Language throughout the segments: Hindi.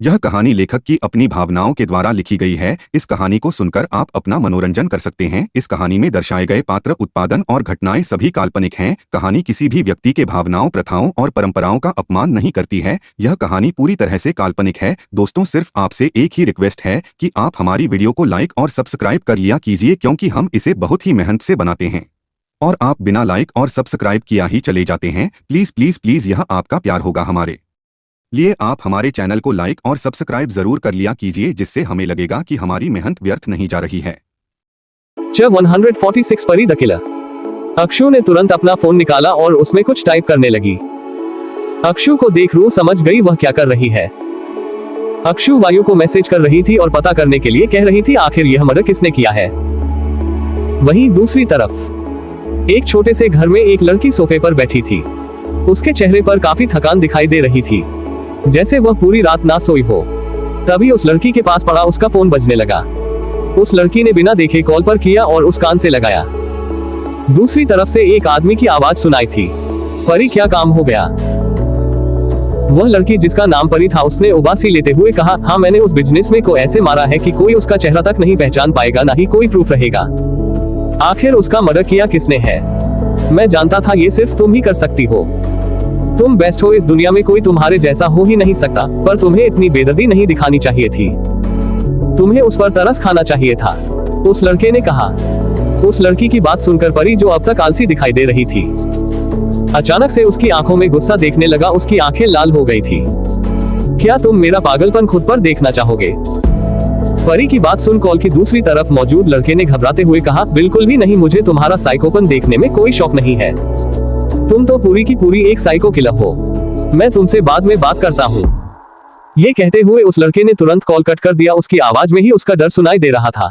यह कहानी लेखक की अपनी भावनाओं के द्वारा लिखी गई है। इस कहानी को सुनकर आप अपना मनोरंजन कर सकते हैं। इस कहानी में दर्शाए गए पात्र, उत्पादन और घटनाएं सभी काल्पनिक हैं। कहानी किसी भी व्यक्ति के भावनाओं, प्रथाओं और परंपराओं का अपमान नहीं करती है। यह कहानी पूरी तरह से काल्पनिक है। दोस्तों, सिर्फ आपसे एक ही रिक्वेस्ट है कि आप हमारी वीडियो को लाइक और सब्सक्राइब कर लिया कीजिए, क्योंकि हम इसे बहुत ही मेहनत से बनाते हैं और आप बिना लाइक और सब्सक्राइब किया ही चले जाते हैं। प्लीज प्लीज प्लीज, यह आपका प्यार होगा हमारे लिए। आप हमारे चैनल को लाइक और सब्सक्राइब जरूर कर लिया कीजिए, जिससे हमें लगेगा कि हमारी मेहनत व्यर्थ नहीं जा रही है। 146 परी द किलर। अक्षु ने तुरंत अपना फोन निकाला और उसमें कुछ टाइप करने लगी। अक्षु को देख रूह समझ गई वह क्या कर रही है। अक्षु वायु को मैसेज कर रही थी और पता करने के लिए कह रही थी आखिर यह मर्डर किसने किया है। वहीं दूसरी तरफ एक छोटे से घर में एक लड़की सोफे पर बैठी थी। उसके चेहरे पर काफी थकान दिखाई दे रही थी, जैसे वह पूरी रात ना सोई हो। तभी उस लड़की के पास पड़ा उसका फोन बजने लगा। उस लड़की ने बिना देखे कॉल पर किया और उस कान से लगाया। दूसरी तरफ से एक आदमी की आवाज सुनाई थी। परी, क्या काम हो गया? वह लड़की जिसका नाम परी था, उसने उबासी लेते हुए कहा, हाँ, मैंने उस बिजनेसमैन को ऐसे मारा है कि कोई उसका चेहरा तक नहीं पहचान पाएगा, ना ही कोई प्रूफ रहेगा। आखिर उसका मर्डर किया किसने है? मैं जानता था ये सिर्फ तुम ही कर सकती हो। तुम बेस्ट हो, इस दुनिया में कोई तुम्हारे जैसा हो ही नहीं सकता, पर तुम्हें इतनी बेदर्दी नहीं दिखानी चाहिए थी। तुम्हें उस पर तरस खाना चाहिए था, उस लड़के ने कहा। उस लड़की की बात सुनकर परी, जो अब तक आलसी दिखाई दे रही थी, अचानक से उसकी आंखों में गुस्सा देखने लगा। उसकी आंखें लाल हो गई थी। क्या तुम मेरा पागलपन खुद पर देखना चाहोगे? परी की बात सुन कॉल की दूसरी तरफ मौजूद लड़के ने घबराते हुए कहा, बिल्कुल भी नहीं, मुझे तुम्हारा साइकोपन देखने में कोई शौक नहीं है। तुम तो पूरी की पूरी एक साइको किलर हो। मैं तुमसे बाद में बात करता हूँ। ये कहते हुए उस लड़के ने तुरंत कॉल कट कर दिया। उसकी आवाज में ही उसका डर सुनाई दे रहा था।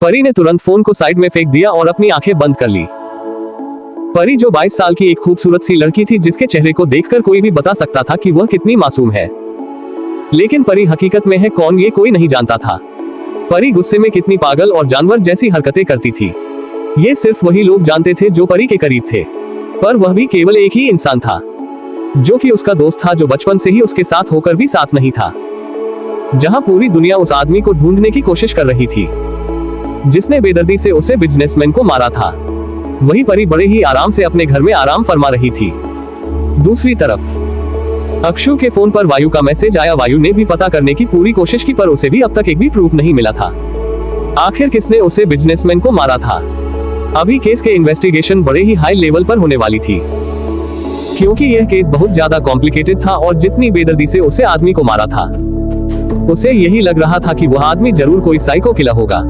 परी ने तुरंत फोन को साइड में फेंक दिया और अपनी आंखें बंद कर ली। परी, जो 22 साल की एक खूबसूरत सी लड़की थी, जिसके चेहरे को देखकर कोई भी बता सकता था कि वह कितनी मासूम है, लेकिन परी हकीकत में है कौन, ये कोई नहीं जानता था। परी गुस्से में कितनी पागल और जानवर जैसी हरकतें करती थी, ये सिर्फ वही लोग जानते थे जो परी के करीब थे। पर वह भी केवल एक ही इंसान था, जो कि उसका दोस्त था, जो बचपन से ही उसके साथ होकर भी साथ नहीं था। जहां पूरी दुनिया उस आदमी को ढूंढने की कोशिश कर रही थी जिसने बेदर्दी से उसे बिजनेसमैन को मारा था, वही परी बड़े ही आराम से अपने घर में आराम फरमा रही थी। दूसरी तरफ अक्षु के फोन पर वायु का मैसेज आया। वायु ने भी पता करने की पूरी कोशिश की, पर उसे भी अब तक एक भी प्रूफ नहीं मिला था। आखिर किसने उसे बिजनेसमैन को मारा था? अभी केस के इन्वेस्टिगेशन बड़े ही हाई लेवल पर होने वाली थी, क्योंकि यह केस बहुत ज्यादा कॉम्प्लिकेटेड था और जितनी बेदर्दी से उसे आदमी को मारा था, उसे यही लग रहा था कि वह आदमी जरूर कोई साइको किलर होगा।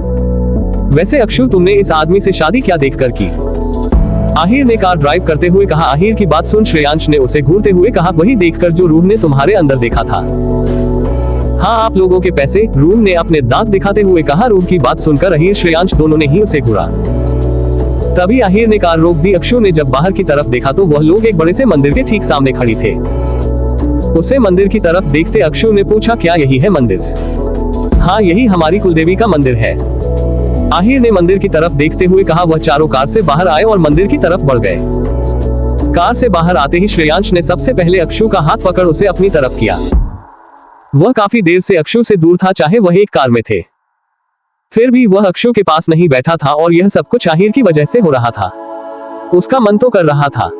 वैसे अक्षु, तुमने इस आदमी से शादी क्या देखकर की? आहिर ने कार ड्राइव करते हुए कहा। आहिर की बात सुन श्रेयांश ने उसे घूरते हुए कहा, वही देखकर जो रूह ने तुम्हारे अंदर देखा था। हाँ, आप लोगों के पैसे, रूह ने अपने दांत दिखाते हुए कहा। रूह की बात सुनकर आहिर, श्रेयांश दोनों ने ही उसे घूरा। तभी आहिर ने कार रोक दी। अक्षु ने जब बाहर की तरफ देखा तो वह लोग एक बड़े से मंदिर के ठीक सामने खड़ी थे। उसे मंदिर की तरफ देखते अक्षु ने पूछा, क्या यही है मंदिर? हाँ, यही हमारी कुलदेवी का मंदिर है। आहिर ने मंदिर की तरफ देखते हुए कहा। वह चारों कार से बाहर आए और मंदिर की तरफ बढ़ गए। कार से बाहर आते ही श्रेयांश ने सबसे पहले अक्षु का हाथ पकड़ उसे अपनी तरफ किया। वह काफी देर से अक्षु से दूर था, चाहे वह एक कार में थे, फिर भी वह अक्षु के पास नहीं बैठा था और यह सब कुछ आहिर की वजह से हो रहा था। उसका मन तो कर रहा था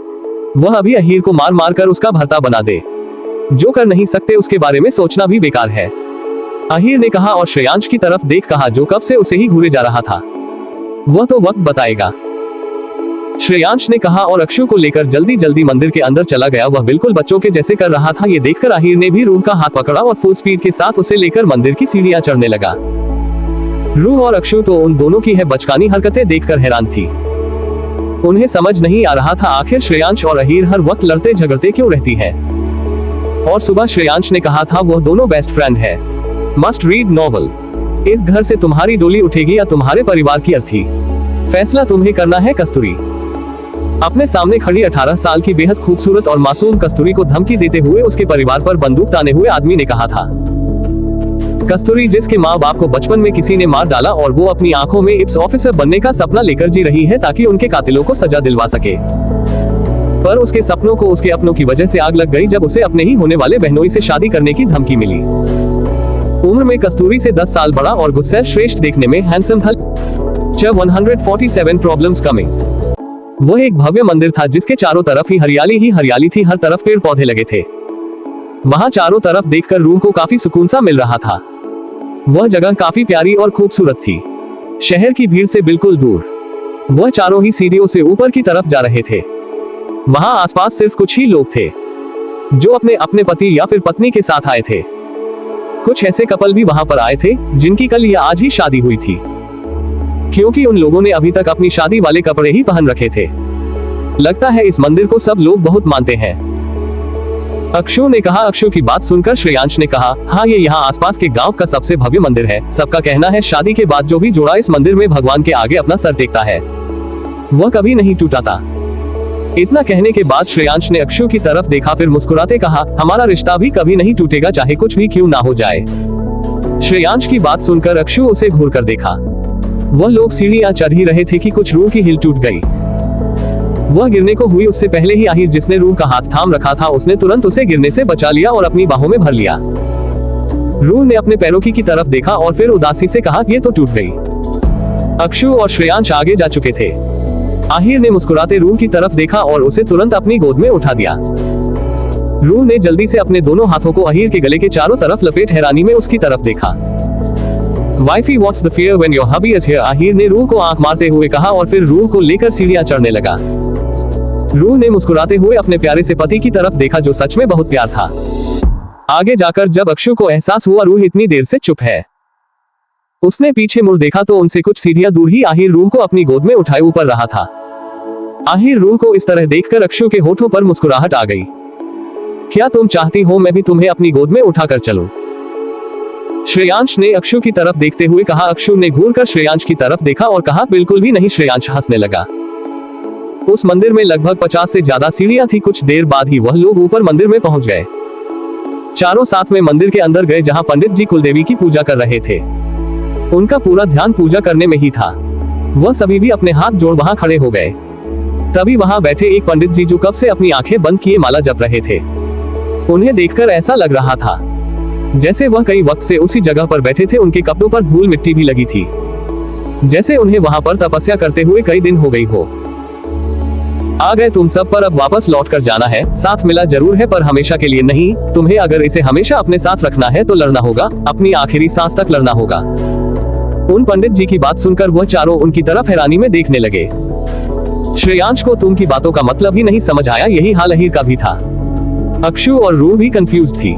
वह अभी आहिर को मार मार कर उसका भर्ता बना दे। जो कर नहीं सकते उसके बारे में सोचना भी बेकार है, आहिर ने कहा और श्रेयांश की तरफ देख कहा, जो कब से उसे ही घूरे जा रहा था। वह तो वक्त बताएगा, श्रेयांश ने कहा और अक्षु को लेकर जल्दी जल्दी मंदिर के अंदर चला गया। वह बिल्कुल बच्चों के जैसे कर रहा था। ये देखकर आहिर ने भी रूह का हाथ पकड़ा और फुल स्पीड के साथ उसे लेकर मंदिर की सीढ़ियां चढ़ने लगा। रूह और अक्षु तो उन दोनों की है बचकानी हरकतें देखकर हैरान थी। उन्हें समझ नहीं आ रहा था आखिर श्रेयांश और आहिर हर वक्त लड़ते झगड़ते क्यों रहती है। और सुबह श्रेयांश ने कहा था वह दोनों बेस्ट फ्रेंड है। Must read novel. इस घर से तुम्हारी डोली उठेगी या तुम्हारे परिवार की अर्थी, फैसला तुम्हें करना है। कस्तूरी अपने सामने खड़ी 18 साल की बेहद खूबसूरत और मासूम कस्तूरी को धमकी देते हुए उसके परिवार पर बंदूक ताने हुए आदमी ने कहा था। कस्तूरी, जिसके माँ बाप को बचपन में किसी ने मार डाला और वो अपनी आंखों में इप्स ऑफिसर बनने का सपना लेकर जी रही है ताकि उनके कातिलों को सजा दिलवा सके। पर उसके सपनों को उसके अपनों की वजह से आग लग गई जब उसे अपने ही होने वाले बहनोई से शादी करने की धमकी मिली। उम्र में कस्तूरी से 10 साल बड़ा और गुस्सैल श्रेष्ठ देखने में हैंडसम था। 147 प्रॉब्लम्स कमिंग। वह एक भव्य मंदिर था जिसके चारों तरफ ही हरियाली थी, हर तरफ पेड़ पौधे लगे थे। वहां चारों तरफ देखकर रूह को काफी सुकून सा मिल रहा था। वह जगह काफी प्यारी और खूबसूरत थी, शहर की भीड़ से बिल्कुल दूर। वह चारों ही सीढ़ियों से ऊपर की तरफ जा रहे थे। वहां आसपास सिर्फ कुछ ही लोग थे जो अपने अपने पति या फिर पत्नी के साथ आए थे। कुछ ऐसे कपल भी वहां पर आए थे जिनकी कल या आज ही शादी हुई थी, क्योंकि उन लोगों ने अभी तक अपनी शादी वाले कपड़े ही पहन रखे थे। लगता है इस मंदिर को सब लोग बहुत मानते हैं, अक्षु ने कहा। अक्षु की बात सुनकर श्रेयांश ने कहा, हाँ ये यहाँ आसपास के गांव का सबसे भव्य मंदिर है। सबका कहना है शादी के बाद जो भी जोड़ा इस मंदिर में भगवान के आगे अपना सर टेकता है वह कभी नहीं टूटाता। इतना कहने के बाद श्रेयांश ने अक्षु की तरफ देखा, फिर मुस्कुराते कहा, हमारा रिश्ता भी कभी नहीं टूटेगा चाहे कुछ भी क्यों ना हो जाए। श्रेयांश की बात सुनकर अक्षु उसे घूर कर देखा। वह लोग सीढ़ियां चढ़ ही रहे थे कि कुछ रूह की हिल टूट गई। वह गिरने को हुई उससे पहले ही आहिर जिसने रूह का हाथ थाम रखा था उसने तुरंत उसे गिरने से बचा लिया और अपनी बाहों में भर लिया। रूह ने अपने पैरों की तरफ देखा और फिर उदासी से कहा, ये तो टूट गई। अक्षु और श्रेयांश आगे जा चुके थे। आहिर ने मुस्कुराते रूह की तरफ देखा और उसे तुरंत अपनी गोद में उठा दिया। रूह ने जल्दी से अपने दोनों हाथों को आहिर के गले के चारों तरफ लपेट हैरानी में उसकी तरफ देखा। Wifey what's the fear when your hubby is here, Ahir ने रूह को आंख मारते हुए कहा और फिर रूह को लेकर सीढ़ियां चढ़ने लगा। रूह ने मुस्कुराते हुए अपने प्यारे से पति की तरफ देखा जो सच में बहुत प्यार था। आगे जाकर जब अक्षु को एहसास हुआ रूह इतनी देर से चुप है, उसने पीछे मुड़ देखा तो उनसे कुछ सीढ़ियां दूर ही आहिर रूह को अपनी गोद में उठाए ऊपर रहा था। आहिर रूह को इस तरह देखकर अक्षु के होठों पर मुस्कुराहट आ गई। क्या तुम चाहती हो मैं भी तुम्हें अपनी गोद में उठाकर चलूं? श्रेयांश ने अक्षु की तरफ देखते हुए कहा। अक्षु ने घूरकर श्रेयांश की तरफ देखा और कहा, बिल्कुल भी नहीं। श्रेयांश हंसने लगा। उस मंदिर में लगभग 50 से ज्यादा सीढ़ियां थी। कुछ देर बाद ही वह लोग ऊपर मंदिर में पहुंच गए। चारों साथ में मंदिर के अंदर गए जहां पंडित जी कुलदेवी की पूजा कर रहे थे। उनका पूरा ध्यान पूजा करने में ही था। वह सभी भी अपने हाथ जोड़ वहां खड़े हो गए। तभी वहां बैठे एक पंडित जी जो कब से अपनी आंखें बंद किए माला जप रहे थे। उन्हें देखकर ऐसा लग रहा था जैसे वह कई वक्त से उसी जगह पर बैठे थे। उनके कपड़ों पर धूल मिट्टी भी लगी थी, जैसे उन्हें वहां पर तपस्या करते हुए कई दिन हो गई हो। आ गए तुम सब, पर अब वापस लौट कर जाना है। साथ मिला जरूर है पर हमेशा के लिए नहीं। तुम्हें अगर इसे हमेशा अपने साथ रखना है तो लड़ना होगा, अपनी आखिरी सांस तक लड़ना होगा। उन पंडित जी की बात सुनकर वह चारों उनकी तरफ हैरानी में देखने लगे। श्रेयांश को तुम की बातों का मतलब ही नहीं समझ आया। यही हाल अहीर का भी था। अक्षु और रूह भी कंफ्यूज थी।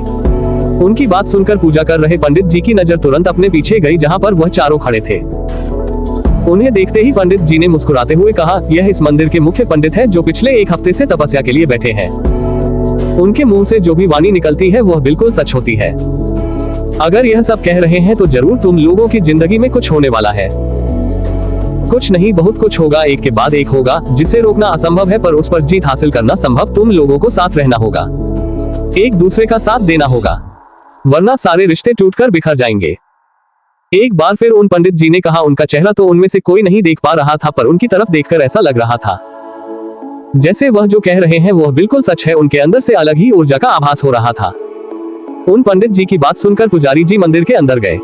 उनकी बात सुनकर पूजा कर रहे पंडित जी की नजर तुरंत अपने पीछे गई जहां पर वह चारों खड़े थे। उन्हें देखते ही पंडित जी ने मुस्कुराते हुए कहा, यह इस मंदिर के मुख्य पंडित हैं जो पिछले एक हफ्ते से तपस्या के लिए बैठे हैं। उनके मुंह से जो भी वाणी निकलती है वह बिल्कुल सच होती है। अगर यह सब कह रहे हैं तो जरूर तुम लोगों की जिंदगी में कुछ होने वाला है। कुछ नहीं, बहुत कुछ होगा, एक के बाद एक होगा, जिसे रोकना असंभव है पर उस पर जीत हासिल करना संभव। तुम लोगों को साथ रहना होगा, एक दूसरे का साथ देना होगा, वरना सारे रिश्ते टूटकर बिखर जाएंगे। एक बार फिर उन पंडित जी ने कहा। उनका चेहरा तो उनमें से कोई नहीं देख पा रहा था, पर उनकी तरफ देखकर ऐसा लग रहा था जैसे वह जो कह रहे हैं वह बिल्कुल सच है। उनके अंदर से अलग ही ऊर्जा का आभास हो रहा था। उन पंडित जी की बात सुनकर पुजारी जी मंदिर के अंदर गए।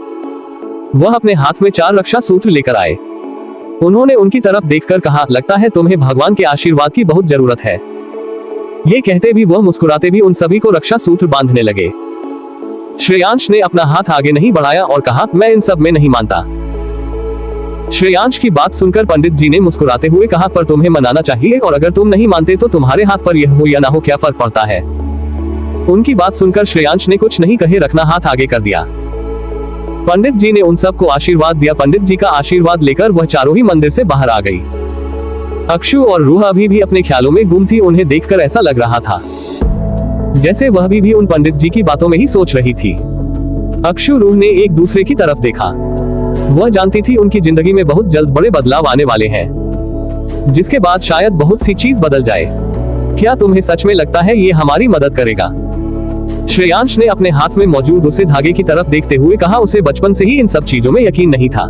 वह अपने हाथ में 4 रक्षा सूत्र लेकर आए। उन्होंने उनकी तरफ देखकर कहा, लगता है तुम्हें भगवान के आशीर्वाद की बहुत जरूरत है। ये कहते भी वह मुस्कुराते भी उन सभी को रक्षा सूत्र बांधने लगे। श्रेयांश ने अपना हाथ आगे नहीं बढ़ाया और कहा, मैं इन सब में नहीं मानता। श्रेयांश की बात सुनकर पंडित जी ने मुस्कुराते हुए कहा, पर तुम्हें मनाना चाहिए, और अगर तुम नहीं मानते तो तुम्हारे हाथ पर यह हो या ना हो क्या फर्क पड़ता है। उनकी बात सुनकर श्रेयांश ने कुछ नहीं कहे रखना हाथ आगे कर दिया। पंडित जी ने उन सबको आशीर्वाद दिया। पंडित जी का आशीर्वाद लेकर वह चारों ही मंदिर से बाहर आ गई। अक्षु और रूह अभी भी अपने ख्यालों में गुम थी। उन्हें देखकर ऐसा लग रहा था जैसे वह भी उन पंडित जी की बातों में ही सोच रही थी। अक्षु रूह ने एक दूसरे की तरफ देखा। वह जानती थी उनकी जिंदगी में बहुत जल्द बड़े बदलाव आने वाले हैं, जिसके बाद शायद बहुत सी चीज बदल जाए। क्या तुम्हें सच में लगता है ये हमारी मदद करेगा? श्रेयांश ने अपने हाथ में मौजूद उसे धागे की तरफ देखते हुए कहा। उसे बचपन से ही इन सब चीजों में यकीन नहीं था।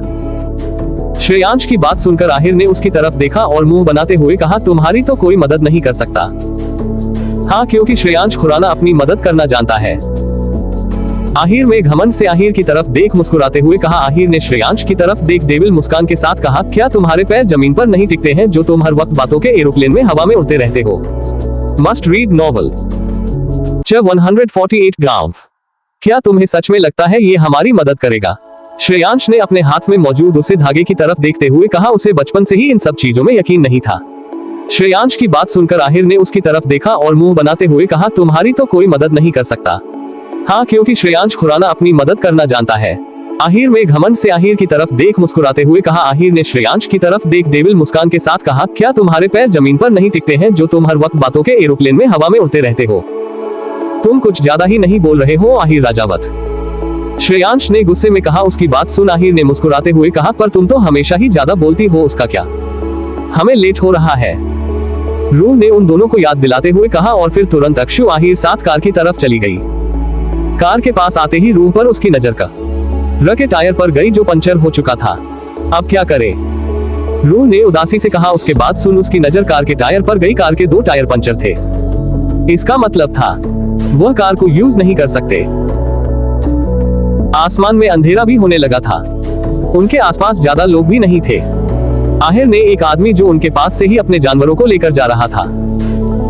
श्रेयांश की बात सुनकर आहिर ने उसकी तरफ देखा और मुंह बनाते हुए कहा, तुम्हारी तो कोई मदद नहीं कर सकता। हाँ, क्योंकि श्रेयांश खुराना अपनी मदद करना जानता है। आहिर में घमंड से आहिर की तरफ देख मुस्कुराते हुए कहा। आहिर ने श्रेयांश की तरफ देख डेविल मुस्कान के साथ कहा, क्या तुम्हारे पैर जमीन पर नहीं टिकते हैं जो तुम हर वक्त बातों के एरोप्लेन में हवा में उड़ते रहते हो? Must read novel. 148 गांव। क्या तुम्हें सच में लगता है ये हमारी मदद करेगा? श्रेयांश ने अपने हाथ में मौजूद उसे धागे की तरफ देखते हुए कहा। उसे बचपन से ही इन सब चीजों में यकीन नहीं था। श्रेयांश की बात सुनकर आहिर ने उसकी तरफ देखा और मुंह बनाते हुए कहा, तुम्हारी तो कोई मदद नहीं कर सकता। हाँ, क्योंकि श्रेयांश खुराना अपनी मदद करना जानता है। आहिर में घमंड से आहिर की तरफ देख मुस्कुराते हुए कहा। आहिर ने श्रेयांश की तरफ देख डेविल मुस्कान के साथ कहा, क्या तुम्हारे पैर जमीन पर नहीं टिकते हैं जो तुम हर वक्त बातों के एरोप्लेन में हवा में उड़ते रहते हो? तुम कुछ ज्यादा ही नहीं बोल रहे हो आहिर राजावत? श्रेयांश ने गुस्से में कहा। उसकी बात सुन आहिर ने मुस्कुराते हुए कहा, पर तुम तो हमेशा ही ज्यादा बोलती हो, उसका क्या? हमें लेट हो रहा है, रूह ने उन दोनों को याद दिलाते हुए कहा और फिर तुरंत अक्षु आहिर साथ कार की तरफ चली गई। कार के पास आते ही रूह पर उसकी नजर का रके टायर पर गई जो पंचर हो चुका था। अब क्या करे? रूह ने उदासी से कहा। उसके बाद सुन उसकी नजर कार के टायर पर गई। कार के 2 टायर पंचर थे। इसका मतलब था वह कार को यूज नहीं कर सकते। आसमान में अंधेरा भी होने लगा था। उनके आसपास ज्यादा लोग भी नहीं थे। आहिर ने एक आदमी जो उनके पास से ही अपने जानवरों को लेकर जा रहा था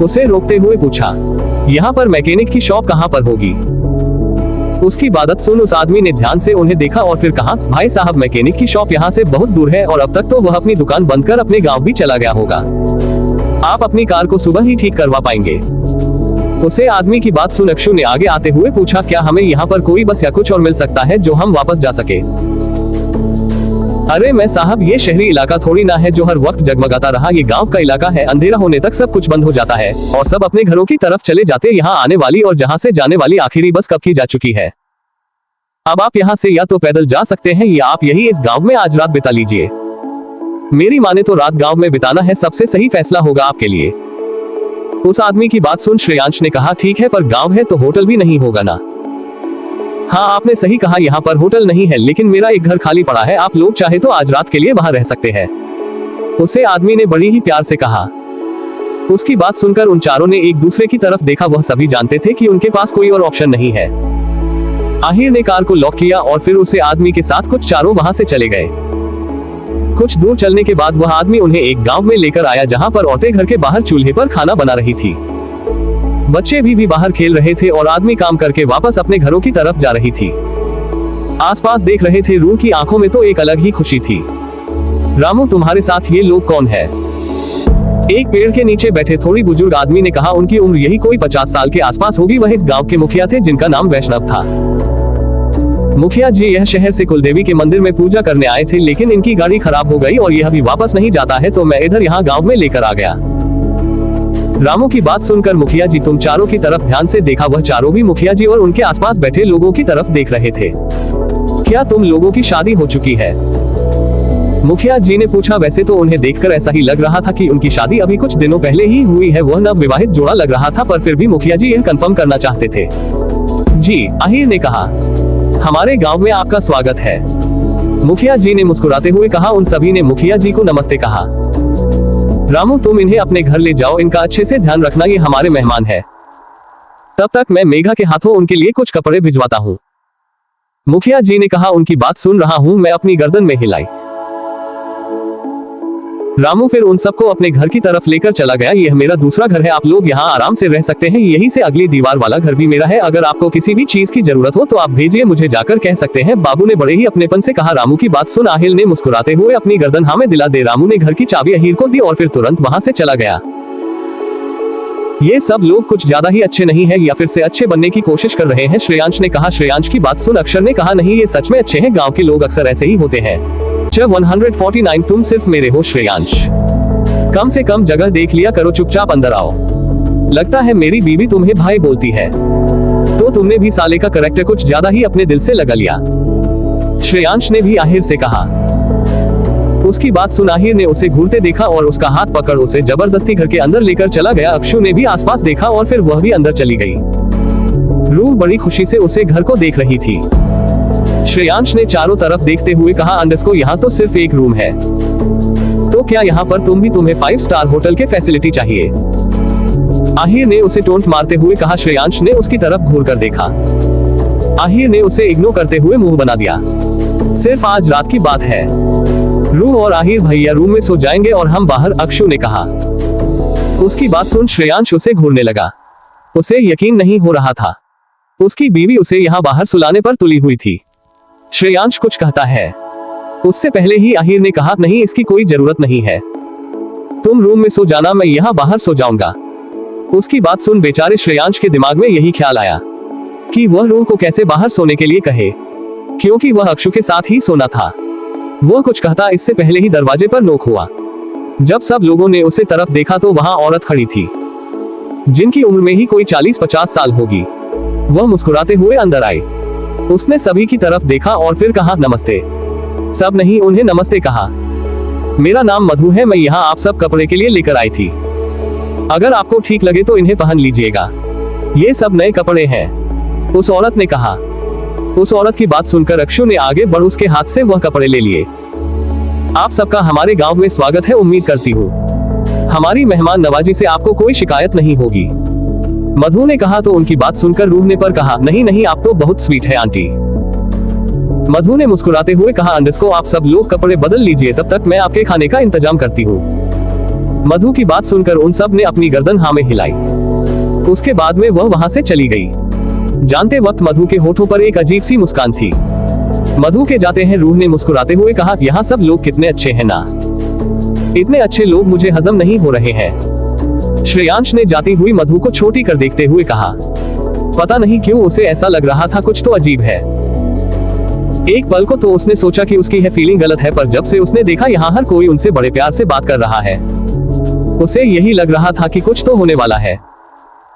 उसे रोकते हुए पूछा, यहाँ पर मैकेनिक की शॉप कहाँ पर होगी? उसकी बात सुन उस आदमी ने ध्यान से उन्हें देखा और फिर कहा, भाई साहब, मैकेनिक की शॉप यहाँ से बहुत दूर है और अब तक तो वह अपनी दुकान बंद कर अपने गांव भी चला गया होगा। आप अपनी कार को सुबह ही ठीक करवा पाएंगे। उसे आदमी की बात सुन अक्षु ने आगे आते हुए पूछा, क्या हमें यहाँ पर कोई बस या कुछ और मिल सकता है जो हम वापस जा सके? अरे मैं साहब, ये शहरी इलाका थोड़ी ना है जो हर वक्त जगमगाता रहा। ये गांव का इलाका है। अंधेरा होने तक सब कुछ बंद हो जाता है और सब अपने घरों की तरफ चले जाते। यहाँ आने वाली और जहाँ से जाने वाली आखिरी बस कब की जा चुकी है। अब आप यहाँ से या तो पैदल जा सकते हैं या आप यही इस गांव में आज रात बिता लीजिए। मेरी माने तो रात गांव में बिताना है सबसे सही फैसला होगा आपके लिए। उस आदमी की बात सुन श्रेयांश ने कहा, ठीक है, पर गांव है तो होटल भी नहीं होगा ना? हाँ, आपने सही कहा, यहाँ पर होटल नहीं है, लेकिन मेरा एक घर खाली पड़ा है। आप लोग चाहे तो आज रात के लिए वहां रह सकते हैं। उसे आदमी ने बड़ी ही प्यार से कहा। उसकी बात सुनकर उन चारों ने एक दूसरे की तरफ देखा। वह सभी जानते थे कि उनके पास कोई और ऑप्शन नहीं है। आहिर ने कार को लॉक किया और फिर उसे आदमी के साथ कुछ चारों वहां से चले गए। कुछ दूर चलने के बाद वह आदमी उन्हें एक गांव में लेकर आया जहां पर औरतें घर के बाहर चूल्हे पर खाना बना रही थी। बच्चे भी बाहर खेल रहे थे और आदमी काम करके वापस अपने घरों की तरफ जा रही थी। आसपास देख रहे थे। रूह की आंखों में तो एक अलग ही खुशी थी। रामू, तुम्हारे साथ ये लोग कौन है? एक पेड़ के नीचे बैठे थोड़ी बुजुर्ग आदमी ने कहा। उनकी उम्र यही कोई 50 साल के आसपास होगी। वह इस गांव के मुखिया थे जिनका नाम वैष्णव था। मुखिया जी यह शहर से कुलदेवी के मंदिर में पूजा करने आए थे, लेकिन इनकी गाड़ी खराब हो गई और यह अभी वापस नहीं जाता है, तो मैं इधर यहाँ गांव में लेकर आ गया। रामू की बात सुनकर मुखिया जी तुम चारों की तरफ ध्यान से देखा। वह चारों भी मुखिया जी और उनके आसपास बैठे लोगों की तरफ देख रहे थे। क्या तुम लोगों की शादी हो चुकी है? मुखिया जी ने पूछा। वैसे तो उन्हें देखकर ऐसा ही लग रहा था कि उनकी शादी अभी कुछ दिनों पहले ही हुई है। वह नव विवाहित जोड़ा लग रहा था, पर फिर भी मुखिया जी यह कंफर्म करना चाहते थे। जी, आहिर ने कहा, हमारे गांव में आपका स्वागत है। मुखिया जी ने मुस्कुराते हुए कहा। उन सभी ने मुखिया जी को नमस्ते कहा। रामू, तुम इन्हें अपने घर ले जाओ, इनका अच्छे से ध्यान रखना, ये हमारे मेहमान है। तब तक मैं मेघा के हाथों उनके लिए कुछ कपड़े भिजवाता हूँ। मुखिया जी ने कहा। उनकी बात सुन रहा हूँ मैं, अपनी गर्दन में हिलाई। रामू फिर उन सबको अपने घर की तरफ लेकर चला गया। यह मेरा दूसरा घर है, आप लोग यहाँ आराम से रह सकते हैं। यही से अगली दीवार वाला घर भी मेरा है। अगर आपको किसी भी चीज की जरूरत हो तो आप भेजिए, मुझे जाकर कह सकते हैं। बाबू ने बड़े ही अपनेपन से कहा। रामू की बात सुन आहिल ने मुस्कुराते हुए अपनी गर्दन हाँ में दिला दे। रामू ने घर की चाबी अहीर को दी और फिर तुरंत वहां से चला गया। ये सब लोग कुछ ज्यादा ही अच्छे नहीं है या फिर से अच्छे बनने की कोशिश कर रहे हैं, श्रेयांश ने कहा। श्रेयांश की बात सुन अक्षर ने कहा, नहीं, ये सच में अच्छे हैं। गाँव के लोग अक्सर ऐसे ही होते हैं। 149 तुम सिर्फ मेरे हो श्रेयांश। कम से कम जगह देख लिया करो, चुपचाप अंदर आओ। लगता है मेरी बीवी तुम्हें भाई बोलती है, तो तुमने भी साले का करैक्टर कुछ ज्यादा ही अपने दिल से लगा लिया, श्रेयांश ने भी आहिर से कहा। उसकी बात सुन आहिर ने उसे घूरते देखा और उसका हाथ पकड़ उसे जबरदस्ती घर के अंदर लेकर चला गया। अक्षु ने भी आसपास देखा और फिर वह भी अंदर चली गई। रूह बड़ी खुशी से उसे घर को देख रही थी। श्रेयांश ने चारों तरफ देखते हुए कहा, अंडरस्को यहाँ तो सिर्फ एक रूम है, तो क्या यहाँ पर तुम्हें 5 स्टार होटल के फैसिलिटी चाहिए? आहिर ने उसे टोंट मारते हुए कहा। श्रेयांश ने उसकी तरफ घूर कर देखा। आहिर ने उसे इग्नोर करते हुए मुंह बना दिया। सिर्फ आज रात की बात है। रूह और आहिर भैया रूम में सो जाएंगे और हम बाहर, अक्षु ने कहा। उसकी बात सुन श्रेयांश उसे घूरने लगा। उसे यकीन नहीं हो रहा था। उसकी बीवी उसे यहाँ बाहर सुलाने पर तुली हुई थी। श्रेयांश कुछ कहता है। उससे पहले ही आहिर ने कहा, नहीं इसकी कोई जरूरत नहीं है, तुम रूम में सो जाना, मैं यहाँ बाहर सो जाऊंगा। उसकी बात सुन बेचारे श्रेयांश के दिमाग में यही ख्याल आया कि वह रूह को कैसे बाहर सोने के लिए कहे, क्योंकि वह अक्षु के साथ ही सोना था। वह कुछ कहता इससे पहले ही दरवाजे पर नोक हुआ। जब सब लोगों ने उसे तरफ देखा तो वहां औरत खड़ी थी, जिनकी उम्र में ही कोई 40-50 साल होगी। वह मुस्कुराते हुए अंदर आई। उसने सभी की तरफ देखा और फिर कहा, नमस्ते। सब नहीं उन्हें नमस्ते कहा। मेरा नाम मधु है, मैं यहाँ आप सब कपड़े के लिए लेकर आई थी। अगर आपको ठीक लगे तो इन्हें पहन लीजिएगा, ये सब नए कपड़े हैं, उस औरत ने कहा। उस औरत की बात सुनकर अक्षु ने आगे बढ़ उसके हाथ से वह कपड़े ले लिए। आप सबका हमारे गांव में स्वागत है, उम्मीद करती हूँ हमारी मेहमान नवाजी से आपको कोई शिकायत नहीं होगी, मधु ने कहा। तो उनकी बात सुनकर रूह ने पर कहा, नहीं नहीं आप तो बहुत स्वीट है आंटी। मधु ने मुस्कुराते हुए कहा, अंडरस्को आप सब लोग कपड़े बदल लीजिए, तब तक मैं आपके खाने का इंतजाम करती हूँ। मधु की बात सुनकर उन सब ने अपनी गर्दन हाँ में हिलाई। उसके बाद में वह वहां से चली गई। जानते वक्त मधु के होठों पर एक अजीब सी मुस्कान थी। मधु के जाते हैं रूह ने मुस्कुराते हुए कहा, यहाँ सब लोग कितने अच्छे हैं ना, इतने अच्छे लोग मुझे हजम नहीं हो रहे हैं। श्रेयांश ने जाती हुई मधु को छोटी कर देखते हुए कहा। पता नहीं क्यों उसे ऐसा लग रहा था कुछ तो अजीब है। एक पल को तो उसने सोचा कि उसकी है फीलिंग गलत है, पर जब से उसने देखा यहाँ हर कोई उनसे बड़े प्यार से बात कर रहा है, उसे यही लग रहा था कि कुछ तो होने वाला है।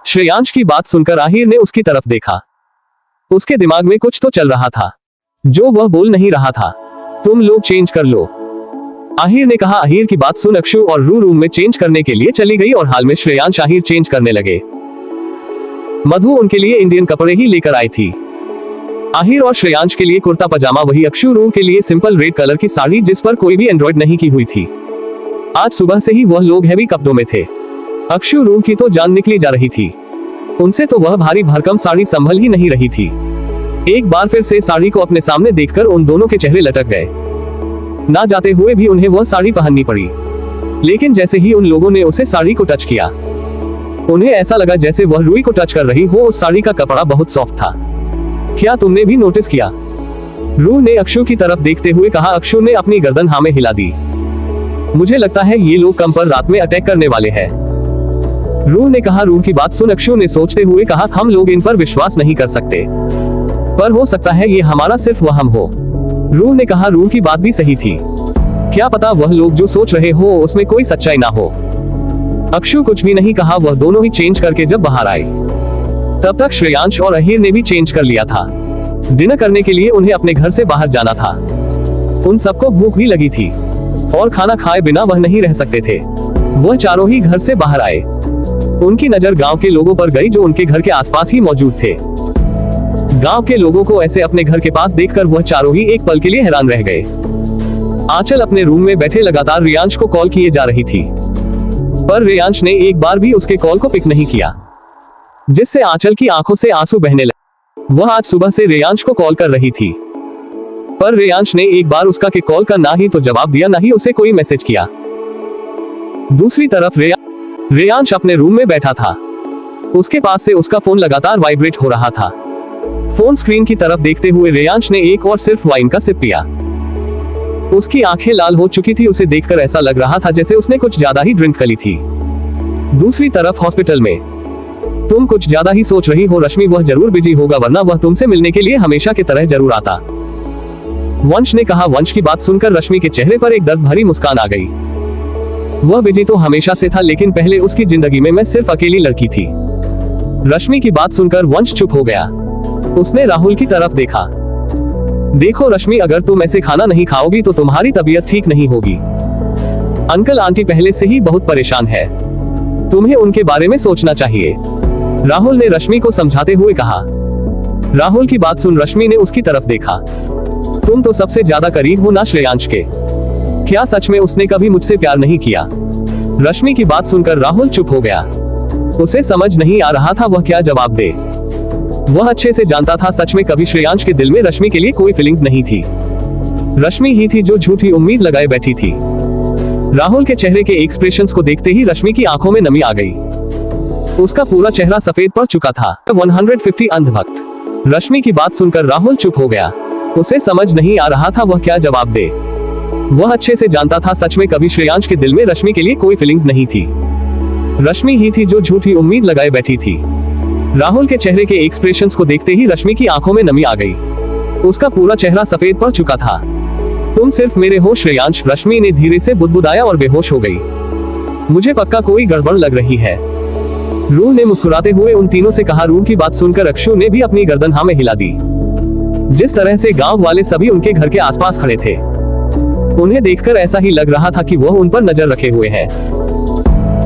श्रेयांश की बात सुनकर आहिर ने उसकी तरफ देखा। उसके दिमाग में कुछ तो चल रहा था जो वह बोल नहीं रहा था। तुम लोग चेंज कर लो, आहिर ने कहा। आहिर की बात सुन अक्षु और रूह रूम में चेंज करने के लिए चली गई और हाल में श्रेयांश आहिर चेंज करने लगे। मधु उनके लिए इंडियन कपड़े ही लेकर आई थी। आहिर और श्रेयांश के लिए कुर्ता पजामा, वही अक्षु रूह के लिए सिंपल रेड कलर की साड़ी जिस पर कोई भी एंड्रॉइड नहीं की हुई थी। आज सुबह से ही वह लोग हैवी कपड़ों में थे। अक्षु रूह की तो जान निकली जा रही थी। उनसे तो वह भारी भरकम साड़ी संभल ही नहीं रही थी। एक बार फिर से साड़ी को अपने सामने देखकर उन दोनों के चेहरे लटक गए। ना जाते हुए भी उन्हें वह साड़ी पहननी पड़ी, लेकिन जैसे ही उन लोगों ने उसे साड़ी को टच किया, उन्हें ऐसा लगा जैसे वह रूही को टच कर रही हो। उस साड़ी का कपड़ा बहुत सॉफ्ट था। क्या तुमने भी नोटिस किया? रूह ने अक्षु की तरफ देखते हुए कहा। अक्षु ने अपनी गर्दन हाँ में हिला दी। मुझे लगता है ये लोग कम पर रात में अटैक करने वाले हैं, रूह ने कहा। रूह की बात सुन अक्षु ने सोचते हुए कहा, हम लोग इन पर विश्वास नहीं कर सकते, पर हो सकता है ये हमारा सिर्फ वहम हो। रूह ने कहा। रूह की बात भी सही थी, क्या पता वह लोग जो सोच रहे हो उसमें कोई सच्चाई ना हो। अक्षु कुछ भी नहीं कहा। वह दोनों ही चेंज करके जब बाहर आए तब तक श्रेयांश और अहिर ने भी चेंज कर लिया था। डिनर करने के लिए उन्हें अपने घर से बाहर जाना था। उन सबको भूख भी लगी थी और खाना खाए बिना वह नहीं रह सकते थे। वह चारों ही घर से बाहर आए। उनकी नजर गांव के लोगों पर गई जो उनके घर के आसपास ही मौजूद थे। गांव के लोगों को ऐसे अपने घर के पास देखकर वह चारों ही एक पल के लिए हैरान रह गए। आंचल अपने रूम में बैठे लगातार रेयांश को कॉल किए जा रही थी, पर रेयांश ने एक बार भी उसके कॉल को पिक नहीं किया, जिससे आंचल की आंखों से आंसू बहने लगे। वह आज सुबह से रेयांश को कॉल कर रही थी, पर रेयांश ने एक बार उसका के कॉल का ना ही तो जवाब दिया, ना ही उसे कोई मैसेज किया। दूसरी तरफ रेयांश अपने रूम में बैठा था। उसके पास से उसका फोन लगातार वाइब्रेट हो रहा था। फोन स्क्रीन की तरफ देखते हुए रेयांश ने एक और सिर्फ वाइन का सिप पिया। उसकी आंखें लाल हो चुकी थी। उसे देखकर ऐसा लग रहा था जैसे उसने कुछ ज्यादा ही ड्रिंक करी थी। दूसरी तरफ हॉस्पिटल में, तुम कुछ ज्यादा ही सोच रही हो रश्मि, वह जरूर बिजी होगा, वरना वह तुमसे मिलने के लिए हमेशा की तरह जरूर आता, वंश ने कहा। वंश की बात सुनकर रश्मि के चेहरे पर एक दर्द भरी मुस्कान आ गई। वह बिजी तो हमेशा से था, लेकिन पहले उसकी जिंदगी में मैं सिर्फ अकेली लड़की थी। रश्मि की बात सुनकर वंश चुप हो गया। उसने राहुल की तरफ देखा। देखो रश्मि, अगर तुम ऐसे खाना नहीं खाओगी तो तुम्हारी तबीयत ठीक नहीं होगी। अंकल आंटी पहले से ही बहुत परेशान है, तुम्हें उनके बारे में सोचना चाहिए, राहुल ने रश्मि को समझाते हुए कहा। राहुल की बात सुन रश्मि ने उसकी तरफ देखा। तुम तो सबसे ज्यादा करीब हो ना श्रेयांश के, क्या सच में उसने कभी मुझसे प्यार नहीं किया? रश्मि की बात सुनकर राहुल चुप हो गया। उसे समझ नहीं आ रहा था वह क्या जवाब दे। वह अच्छे से जानता था सच में कभी श्रेयांश के दिल में रश्मि के लिए कोई फीलिंग्स नहीं थी। रश्मि ही थी जो झूठी उम्मीद लगाए बैठी थी। राहुल के चेहरे के एक्सप्रेशंस को देखते ही रश्मि की आंखों में नमी आ गई। उसका पूरा चेहरा सफेद पड़ चुका था। 150 अंधभक्त। रश्मि की बात सुनकर राहुल चुप हो गया। उसे समझ नहीं आ रहा था वह क्या जवाब दे। वह अच्छे से जानता था सच में कभी श्रेयांश के दिल में रश्मि के लिए कोई फीलिंग्स नहीं थी। रश्मि ही थी जो झूठी उम्मीद लगाए बैठी थी। राहुल के चेहरे के एक्सप्रेशंस को देखते ही रश्मि की आंखों में नमी आ गई। उसका पूरा चेहरा सफेद पड़ चुका था। तुम सिर्फ मेरे हो श्रेयांश, रश्मि ने धीरे से बुदबुदाया और बेहोश हो गई। मुझे पक्का कोई गड़बड़ लग रही है। रूह ने मुस्कुराते हुए उन तीनों से कहा। रूह की बात सुनकर अक्षु ने भी अपनी गर्दन हाँ में हिला दी। जिस तरह से गांव वाले सभी उनके घर के आसपास खड़े थे, उन्हें देखकर ऐसा ही लग रहा था कि वह उन पर नजर रखे हुए हैं।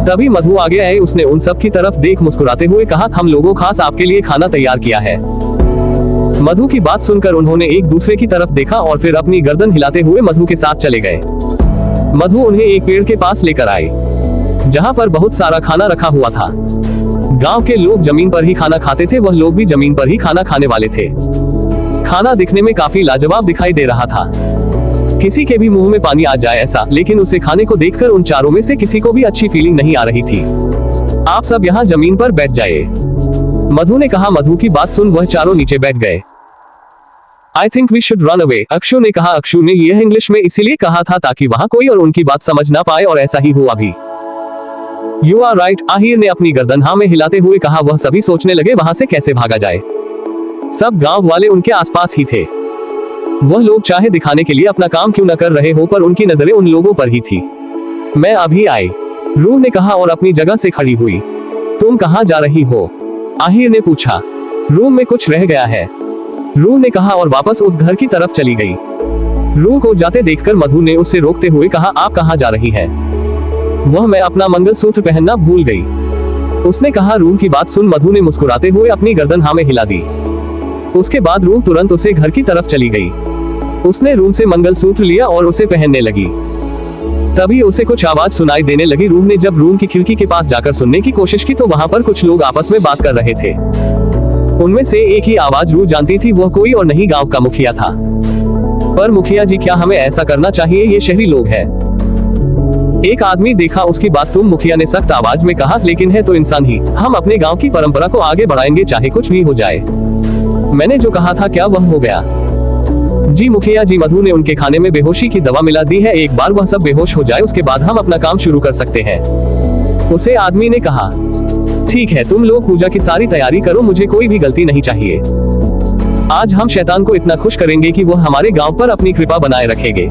तभी मधु आगे आए। उसने उन सब की तरफ देख मुस्कुराते हुए कहा, हम लोगों खास आपके लिए खाना तैयार किया है। मधु की बात सुनकर उन्होंने एक दूसरे की तरफ देखा और फिर अपनी गर्दन हिलाते हुए मधु के साथ चले गए। मधु उन्हें एक पेड़ के पास लेकर आए, जहां पर बहुत सारा खाना रखा हुआ था। गांव के लोग जमीन पर ही खाना खाते थे, वह लोग भी जमीन पर ही खाना खाने वाले थे। खाना दिखने में काफी लाजवाब दिखाई दे रहा था। किसी के भी मुंह में पानी आ जाए ऐसा, लेकिन उसे खाने को देखकर उन चारों में से किसी को भी अच्छी फीलिंग नहीं आ रही थी। आप सब यहाँ जमीन पर बैठ जाए, मधु ने कहा। मधु की बात सुन वह चारों नीचे बैठ गए। I think we should run away, Akshu ने कहा। अक्षु ने यह इंग्लिश में इसीलिए कहा था ताकि वहाँ कोई और उनकी बात समझ ना पाए, और ऐसा ही हुआ भी। यू आर राइट, आहिर ने अपनी गर्दन हाँ में हिलाते हुए कहा। वह सभी सोचने लगे वहां से कैसे भागा जाए। सब गांव वाले उनके आसपास ही थे। वह लोग चाहे दिखाने के लिए अपना काम क्यों न कर रहे हो, पर उनकी नजरें उन लोगों पर ही थी। मैं अभी आई, रूह ने कहा और अपनी जगह से खड़ी हुई। तुम कहाँ जा रही हो, आहिर ने पूछा। रूम में कुछ रह गया है, रूह ने कहा और वापस उस घर की तरफ चली गई। रूह को जाते देखकर मधु ने उसे रोकते हुए कहा, आप कहाँ जा रही है? वह मैं अपना मंगलसूत्र पहनना भूल गई, उसने कहा। रूह की बात सुन मधु ने मुस्कुराते हुए अपनी गर्दन हाँ में हिला दी। उसके बाद रूह तुरंत उसे घर की तरफ चली गई। उसने रूम से मंगलसूत्र लिया और उसे पहनने लगी। तभी उसे कुछ आवाज सुनाई देने लगी। रूह ने जब रूम की खिड़की के पास जाकर सुनने की कोशिश की तो वहां पर कुछ लोग आपस में बात कर रहे थे। उनमें से एक ही आवाज रूह जानती थी, वह कोई और नहीं गांव का मुखिया था। पर मुखिया जी, क्या हमें ऐसा करना चाहिए? ये शहरी लोग हैं। एक आदमी देखा उसकी बात। तुम, मुखिया ने सख्त आवाज में कहा, लेकिन है तो इंसान ही। हम अपने गांव की परंपरा को आगे बढ़ाएंगे चाहे कुछ भी हो जाए। मैंने जो कहा था क्या वह हो गया? जी मुखिया जी, मधु ने उनके खाने में बेहोशी की दवा मिला दी है। एक बार वह सब बेहोश हो जाए उसके बाद हम अपना काम शुरू कर सकते हैं, उसे आदमी ने कहा। ठीक है, तुम लोग पूजा की सारी तैयारी करो, मुझे कोई भी गलती नहीं चाहिए। आज हम शैतान को इतना खुश करेंगे कि वह हमारे गांव पर अपनी कृपा बनाए रखेंगे,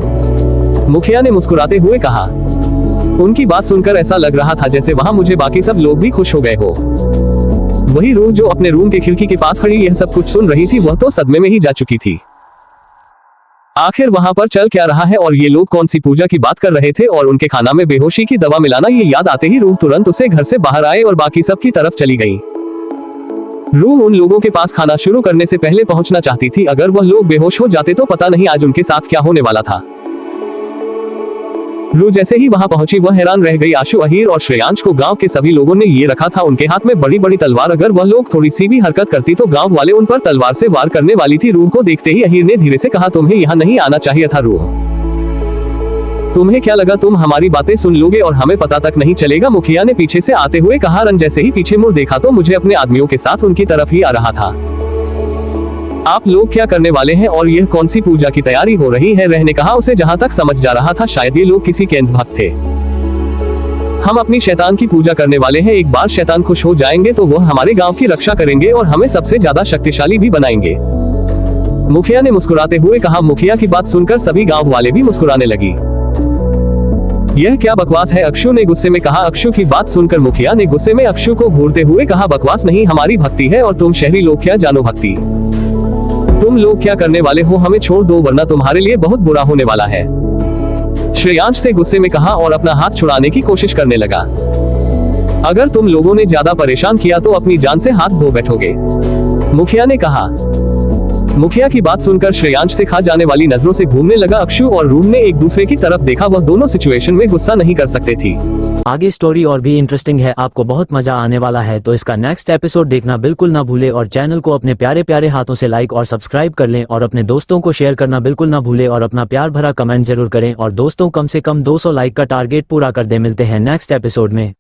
मुखिया ने मुस्कुराते हुए कहा। उनकी बात सुनकर ऐसा लग रहा था जैसे वहां मुझे बाकी सब लोग भी खुश हो गए हो। वही रूह जो अपने रूम के खिड़की के पास खड़ी यह सब कुछ सुन रही थी, वह तो सदमे में ही जा चुकी थी। आखिर वहां पर चल क्या रहा है और ये लोग कौन सी पूजा की बात कर रहे थे और उनके खाना में बेहोशी की दवा मिलाना, ये याद आते ही रूह तुरंत उसे घर से बाहर आए और बाकी सब की तरफ चली गई। रूह उन लोगों के पास खाना शुरू करने से पहले पहुंचना चाहती थी। अगर वह लोग बेहोश हो जाते तो पता नहीं आज उनके साथ क्या होने वाला था। रूह जैसे ही वहां पहुंची वह हैरान रह गई। आशु, अहीर और श्रेयांश को गांव के सभी लोगों ने ये रखा था उनके हाथ में बड़ी बड़ी तलवार। अगर वह लोग थोड़ी सी भी हरकत करती तो गांव वाले उन पर तलवार से वार करने वाली थी। रूह को देखते ही अहीर ने धीरे से कहा, तुम्हें यहाँ नहीं आना चाहिए था रूह। तुम्हें क्या लगा तुम हमारी बातें सुन लोगे और हमें पता तक नहीं चलेगा? मुखिया ने पीछे से आते हुए कहा। रन जैसे ही पीछे मुड़ देखा तो मुझे अपने आदमियों के साथ उनकी तरफ ही आ रहा था। आप लोग क्या करने वाले हैं और यह कौन सी पूजा की तैयारी हो रही है? रह ने कहा। उसे जहां तक समझ जा रहा था शायद ये लोग किसी के अंधभक्त थे। हम अपनी शैतान की पूजा करने वाले हैं। एक बार शैतान खुश हो जाएंगे तो वह हमारे गांव की रक्षा करेंगे और हमें सबसे ज्यादा शक्तिशाली भी बनाएंगे, मुखिया ने मुस्कुराते हुए कहा। मुखिया की बात सुनकर सभी गांव वाले भी मुस्कुराने लगी। यह क्या बकवास है? अक्षु ने गुस्से में कहा। अक्षु की बात सुनकर मुखिया ने गुस्से में अक्षु को घूरते हुए कहा, बकवास नहीं, हमारी भक्ति है और तुम शहरी लोग क्या जानो भक्ति। तुम लोग क्या करने वाले हो? हमें छोड़ दो वरना तुम्हारे लिए बहुत बुरा होने वाला है, श्रेयांश से गुस्से में कहा और अपना हाथ छुड़ाने की कोशिश करने लगा। अगर तुम लोगों ने ज्यादा परेशान किया तो अपनी जान से हाथ धो बैठोगे, मुखिया ने कहा। मुखिया की बात सुनकर श्रेयांश से खा जाने वाली नजरों से घूमने लगा अक्षु और रूम ने एक दूसरे की तरफ देखा। वह दोनों सिचुएशन में गुस्सा नहीं कर सकते थी। आगे स्टोरी और भी इंटरेस्टिंग है, आपको बहुत मजा आने वाला है, तो इसका नेक्स्ट एपिसोड देखना बिल्कुल ना भूले और चैनल को अपने प्यारे प्यारे हाथों से लाइक और सब्सक्राइब कर लें और अपने दोस्तों को शेयर करना बिल्कुल ना भूले और अपना प्यार भरा कमेंट जरूर करें और दोस्तों कम से कम 200 लाइक का टारगेट पूरा कर दे। मिलते हैं नेक्स्ट एपिसोड में।